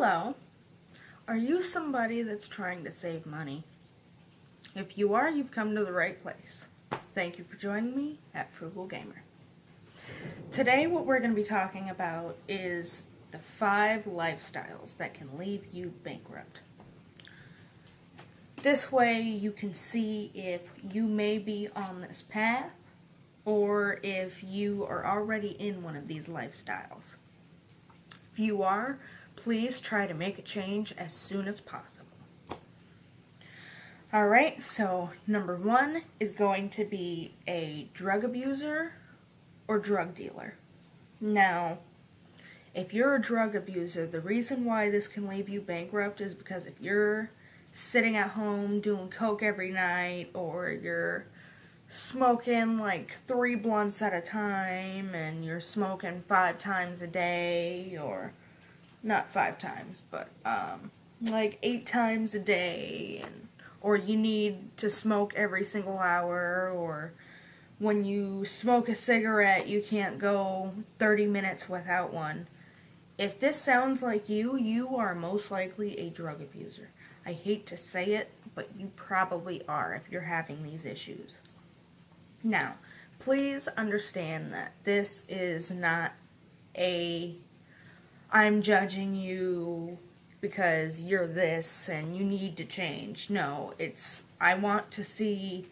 Hello, are you somebody that's trying to save money? If you are, you've come to the right place. Thank you for joining me at Frugal Gamer. Today what we're going to be talking about is the 5 lifestyles that can leave you bankrupt. This way you can see if you may be on this path or if you are already in one of these lifestyles. If you are, please try to make a change as soon as possible. Alright, so number 1 is going to be a drug abuser or drug dealer. Now, if you're a drug abuser, the reason why this can leave you bankrupt is because if you're sitting at home doing coke every night, or you're smoking like 3 blunts at a time, and you're smoking 5 times a day, or not 5 times, but like 8 times a day, or you need to smoke every single hour, or when you smoke a cigarette you can't go 30 minutes without one. If this sounds like you, you are most likely a drug abuser. I hate to say it, but you probably are if you're having these issues. Now, please understand that this is not a I'm judging you because you're this and you need to change. No, it's I want to see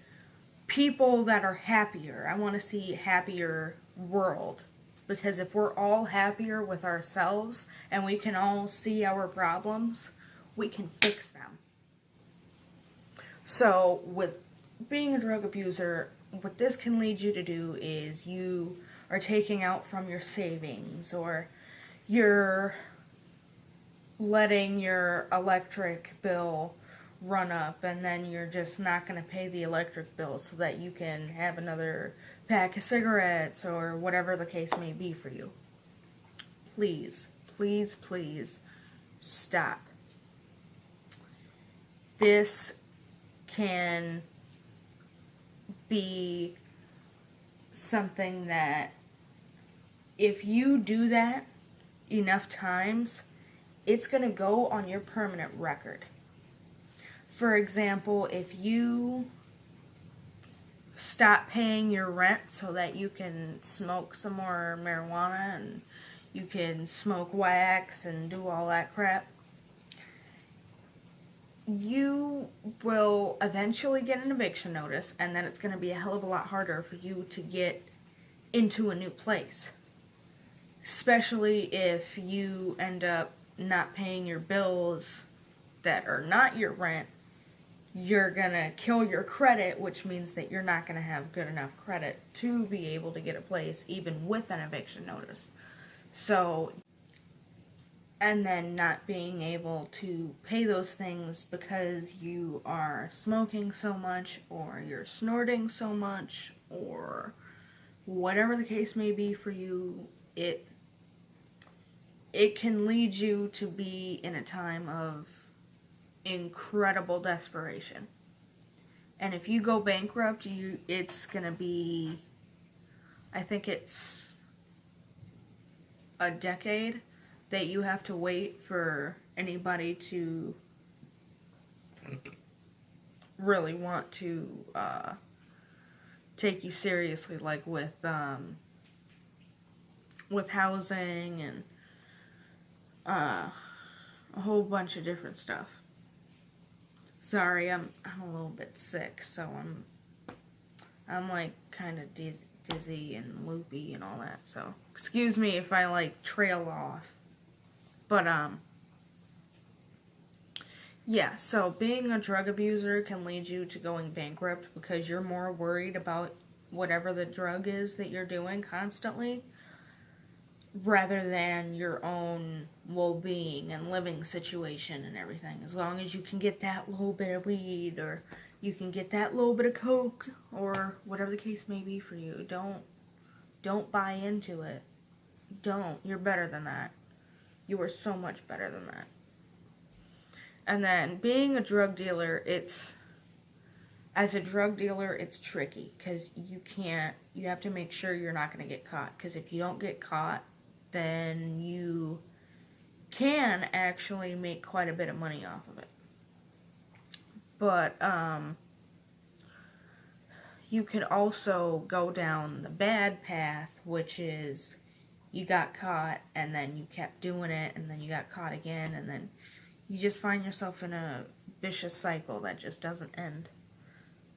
people that are happier. I want to see a happier world. Because if we're all happier with ourselves and we can all see our problems, we can fix them. So, with being a drug abuser, what this can lead you to do is you are taking out from your savings, or you're letting your electric bill run up, and then you're just not going to pay the electric bill so that you can have another pack of cigarettes, or whatever the case may be for you. Please, please, please stop. This can be something that if you do that enough times, it's going to go on your permanent record. For example, if you stop paying your rent so that you can smoke some more marijuana and you can smoke wax and do all that crap, you will eventually get an eviction notice, and then it's going to be a hell of a lot harder for you to get into a new place. Especially if you end up not paying your bills that are not your rent. You're going to kill your credit, which means that you're not going to have good enough credit to be able to get a place, even with an eviction notice. So, and then not being able to pay those things because you are smoking so much, or you're snorting so much, or whatever the case may be for you, it can lead you to be in a time of incredible desperation. And if you go bankrupt, it's gonna be, I think it's a decade that you have to wait for anybody to really want to take you seriously, like with housing and a whole bunch of different stuff. Sorry, I'm a little bit sick, so I'm like kind of dizzy and loopy and all that. So excuse me if I like trail off. But yeah. So being a drug abuser can lead you to going bankrupt because you're more worried about whatever the drug is that you're doing constantly, rather than your own well-being and living situation and everything. As long as you can get that little bit of weed, or you can get that little bit of coke, or whatever the case may be for you, don't buy into it. Don't. You're better than that. You are so much better than that. And then being a drug dealer, as a drug dealer, it's tricky because you have to make sure you're not going to get caught. Because if you don't get caught, then you can actually make quite a bit of money off of it. But you could also go down the bad path, which is you got caught and then you kept doing it and then you got caught again, and then you just find yourself in a vicious cycle that just doesn't end.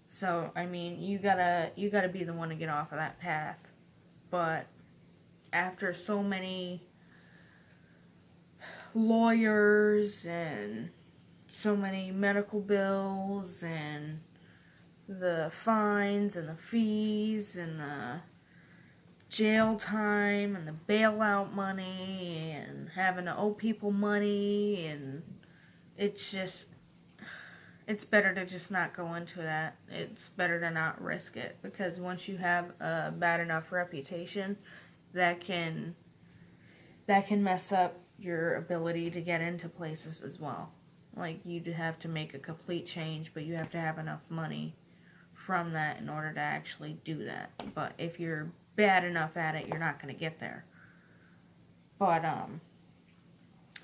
So, I mean, you gotta be the one to get off of that path. But after so many lawyers and so many medical bills and the fines and the fees and the jail time and the bailout money and having to owe people money, and it's better to just not go into that. It's better to not risk it, because once you have a bad enough reputation, that can mess up your ability to get into places as well. Like, you'd have to make a complete change, but you have to have enough money from that in order to actually do that. But if you're bad enough at it, you're not going to get there. But,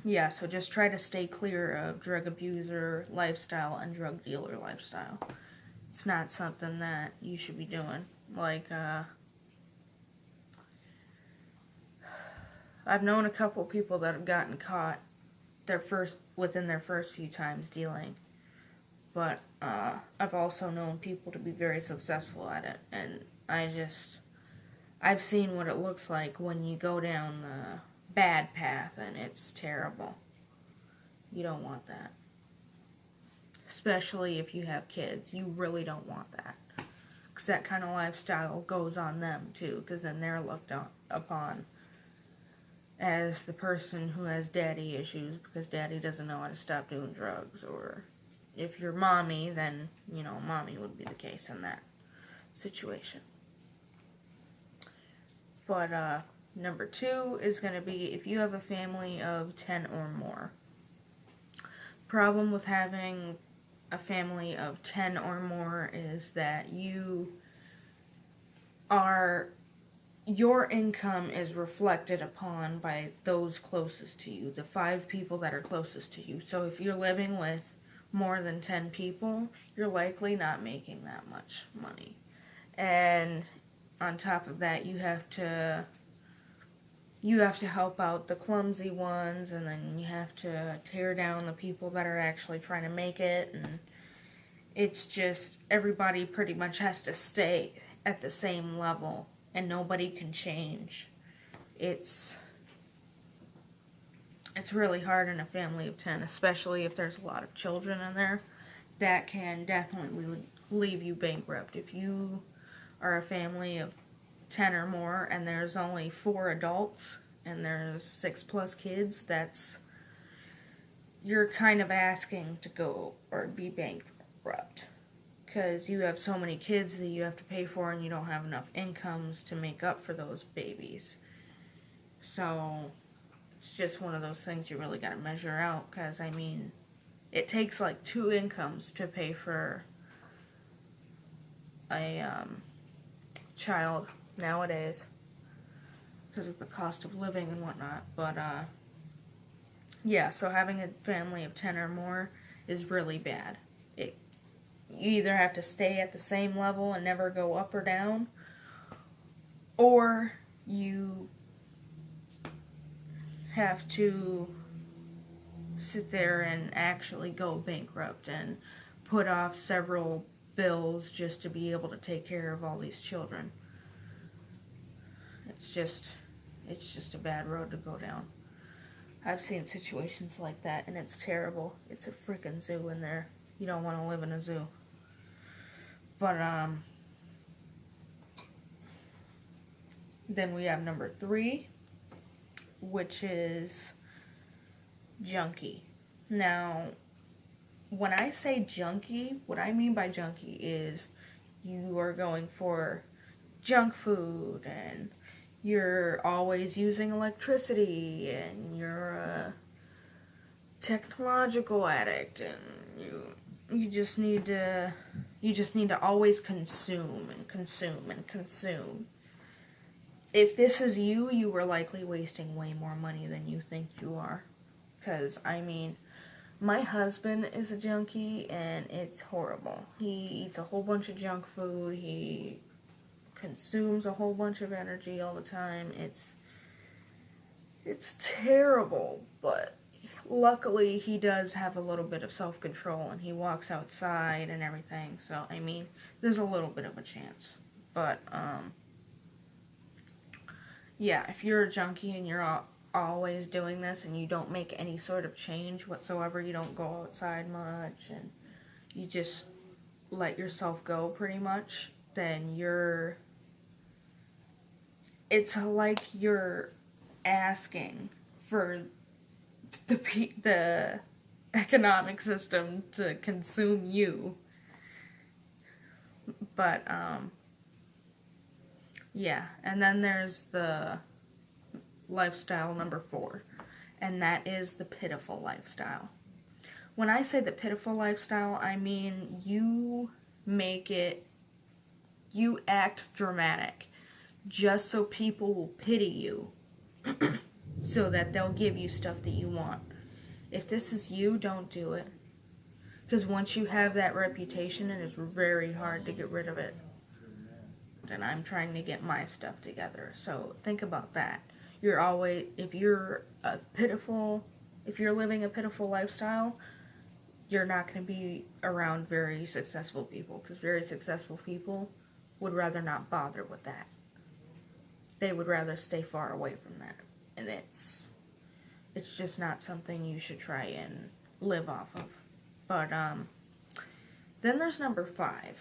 yeah, so just try to stay clear of drug abuser lifestyle and drug dealer lifestyle. It's not something that you should be doing. Like, I've known a couple people that have gotten caught within their first few times dealing. But I've also known people to be very successful at it. And I've seen what it looks like when you go down the bad path, and it's terrible. You don't want that. Especially if you have kids. You really don't want that. Because that kind of lifestyle goes on them too, because then they're looked upon as the person who has daddy issues because daddy doesn't know how to stop doing drugs. Or if you're mommy, then, you know, mommy would be the case in that situation. But, number 2 is going to be if you have a family of 10 or more. Problem with having a family of 10 or more is that your income is reflected upon by those closest to you, the 5 people that are closest to you. So if you're living with more than 10 people, you're likely not making that much money. And on top of that, you have to help out the clumsy ones, and then you have to tear down the people that are actually trying to make it, and it's just, everybody pretty much has to stay at the same level, and nobody can change. It's really hard in a family of 10, especially if there's a lot of children in there. That can definitely leave you bankrupt. If you are a family of 10 or more and there's only 4 adults and there's 6+ kids, you're kind of asking to go or be bankrupt, because you have so many kids that you have to pay for and you don't have enough incomes to make up for those babies. So it's just one of those things you really got to measure out, because I mean, it takes like 2 incomes to pay for a child nowadays because of the cost of living and whatnot. But yeah, so having a family of 10 or more is really bad. You either have to stay at the same level and never go up or down, or you have to sit there and actually go bankrupt and put off several bills just to be able to take care of all these children. It's just a bad road to go down. I've seen situations like that, and it's terrible. It's a freaking zoo in there. You don't want to live in a zoo. But, then we have number 3, which is junkie. Now, when I say junkie, what I mean by junkie is you are going for junk food, and you're always using electricity, and you're a technological addict, and you just need to always consume and consume and consume. If this is you, you are likely wasting way more money than you think you are. Because, I mean, my husband is a junkie, and it's horrible. He eats a whole bunch of junk food. He consumes a whole bunch of energy all the time. It's terrible, but luckily he does have a little bit of self-control, and he walks outside and everything. So, I mean, there's a little bit of a chance. But, yeah, if you're a junkie and you're always doing this and you don't make any sort of change whatsoever, you don't go outside much, and you just let yourself go pretty much, then it's like you're asking for the economic system to consume you. But, yeah, and then there's the lifestyle number 4, and that is the pitiful lifestyle. When I say the pitiful lifestyle, I mean you act dramatic just so people will pity you so that they'll give you stuff that you want. If this is you, don't do it. Because once you have that reputation, it is very hard to get rid of it. And I'm trying to get my stuff together. So think about that. If you're living a pitiful lifestyle, you're not going to be around very successful people. Because very successful people would rather not bother with that. They would rather stay far away from that. And it's just not something you should try and live off of. But, then there's number 5.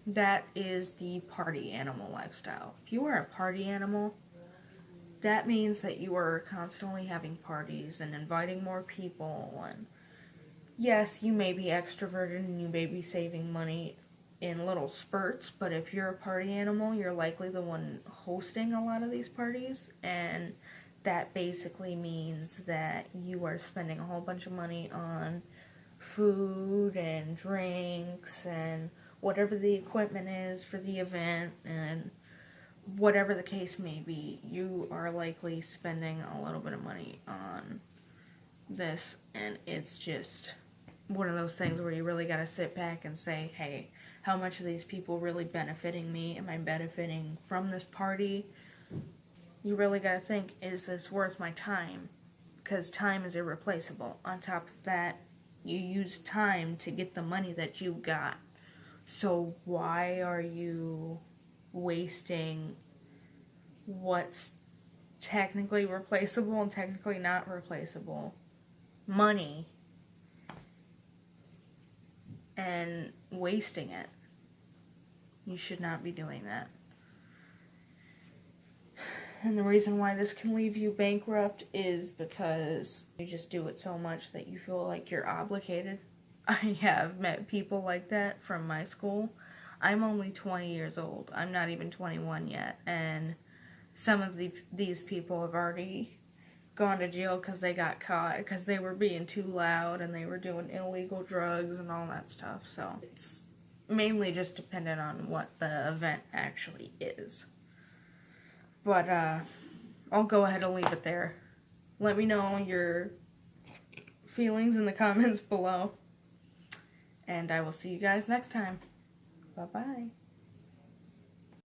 That is the party animal lifestyle. If you are a party animal, that means that you are constantly having parties and inviting more people. And yes, you may be extroverted and you may be saving money in little spurts, but if you're a party animal, you're likely the one hosting a lot of these parties, and that basically means that you are spending a whole bunch of money on food and drinks and whatever the equipment is for the event, and whatever the case may be, you are likely spending a little bit of money on this, and it's just one of those things where you really gotta sit back and say, hey, how much are these people really benefiting me? Am I benefiting from this party? You really gotta think, is this worth my time? Because time is irreplaceable. On top of that, you use time to get the money that you got. So why are you wasting what's technically replaceable and technically not replaceable money and wasting it? You should not be doing that. And the reason why this can leave you bankrupt is because you just do it so much that you feel like you're obligated. I have met people like that from my school. I'm only 20 years old. I'm not even 21 yet. And some of these people have already gone to jail because they got caught because they were being too loud and they were doing illegal drugs and all that stuff. So it's mainly just dependent on what the event actually is. But I'll go ahead and leave it there. Let me know your feelings in the comments below. And I will see you guys next time. Bye-bye.